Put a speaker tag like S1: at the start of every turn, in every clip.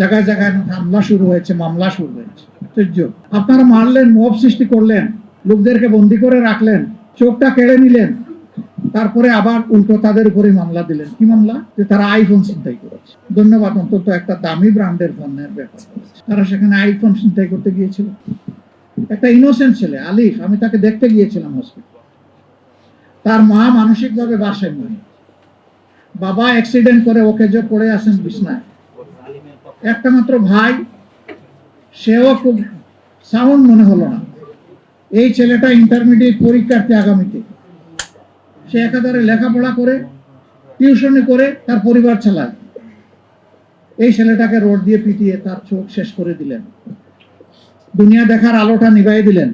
S1: জায়গায় জায়গায় হামলা শুরু হয়েছে, মামলা শুরু হয়েছে। আপনারা মারলেন, মব সৃষ্টি করলেন, লোকদেরকে বন্দি করে রাখলেন, চোখটা কেড়ে নিলেন, তারপরে আবার উল্টো তাদের উপরে মামলা দিলেন। কি মামলা? যে তারা আইফোন ছিনতাই করেছে। ধন্যবাদ, অন্তত একটা দামি ব্র্যান্ডের ফোনের ব্যাপার। তারা সেখানে আইফোন ছিনতাই করতে গিয়েছিল। একটা ইনোসেন্ট ছেলে আলিফ, আমি তাকে দেখতে গিয়েছিলাম হসপিটাল। তার মা মানসিকভাবে বাসেন নাই, বাবা অ্যাক্সিডেন্ট করে ওকে যে পড়ে আসেন বিছনায়। একটা মাত্র ভাই, সেও খুব সাউন্ড মনে হলো না। এই ছেলেটা ইন্টারমিডিয়েট পরীক্ষার্থী আগামীতে, সে একাধারে লেখাপড়া করে, টিউশনি করে, তার পরিবার চালায়। এই ছেলেটাকে রোড দিয়ে পিটিয়ে তার চোখ শেষ করে দিলেন, দুনিয়া দেখার আলোটা নিভাই দিলেন।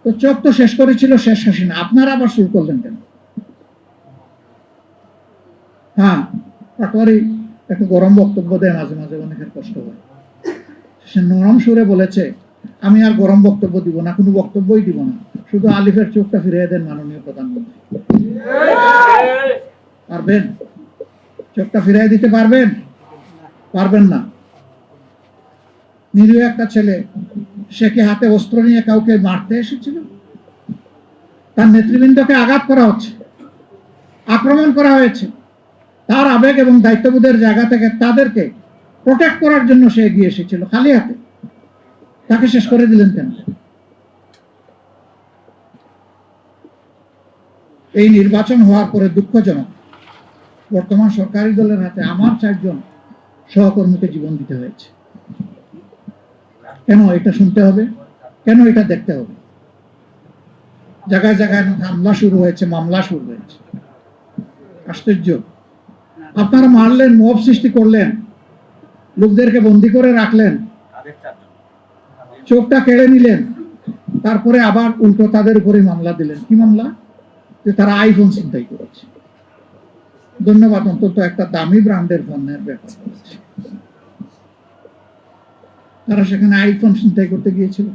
S1: তো চোখ তো শেষ করেছিল শেষ হাসিনা, আপনারা আবার শুরু করলেন কেন? হ্যাঁ, পাটোয়ারি একটু গরম বক্তব্য দেয় মাঝে মাঝে, অনেকের কষ্ট হয়। সে নরম সুরে বলেছে, আমি আর গরম বক্তব্য দিব না, কোনো বক্তব্যই দিব না, শুধু আলিফের চোখটা ফিরিয়ে দেন মাননীয় প্রধানমন্ত্রী। পারবেন? চোখটা ফিরিয়ে দিতে পারবেন? পারবেন না। নিরীহ একটা ছেলে, সে কি হাতে অস্ত্র নিয়ে কাউকে মারতে এসেছিল? তার নেতৃবৃন্দকে আঘাত করা হচ্ছে, আক্রমণ করা হয়েছে। তার আবেগ এবং দায়িত্ববোধের জায়গা থেকে তাদেরকে প্রোটেক্ট করার জন্য সে এগিয়ে এসেছিল খালি হাতে। তাকে শেষ করে দিলেন কেন? এই নির্বাচন হওয়ার পরে দুঃখজনক, বর্তমান সরকারি দলের হাতে আমার 4 জন সহকর্মীকে জীবন দিতে হয়েছে। কেন এটা শুনতে হবে? কেন এটা দেখতে হবে? জায়গায় জায়গায় হামলা শুরু হয়েছে, মামলা শুরু হয়েছে। আশ্চর্য। আপনারা মারলেন, মব সৃষ্টি করলেন, লোকদেরকে বন্দি করে রাখলেন, চোখটা কেড়ে নিলেন, তারপরে আবার উল্টো তাদের উপরে মামলা দিলেন। কি মামলা? যে তারা আইফোন ছিনতাই করেছে। ধন্যবাদ, অন্তত একটা দামি ব্র্যান্ডের ফোনের ব্যাপার করেছে। তারা সেখানে আইফোন ছিনতাই করতে গিয়েছিল।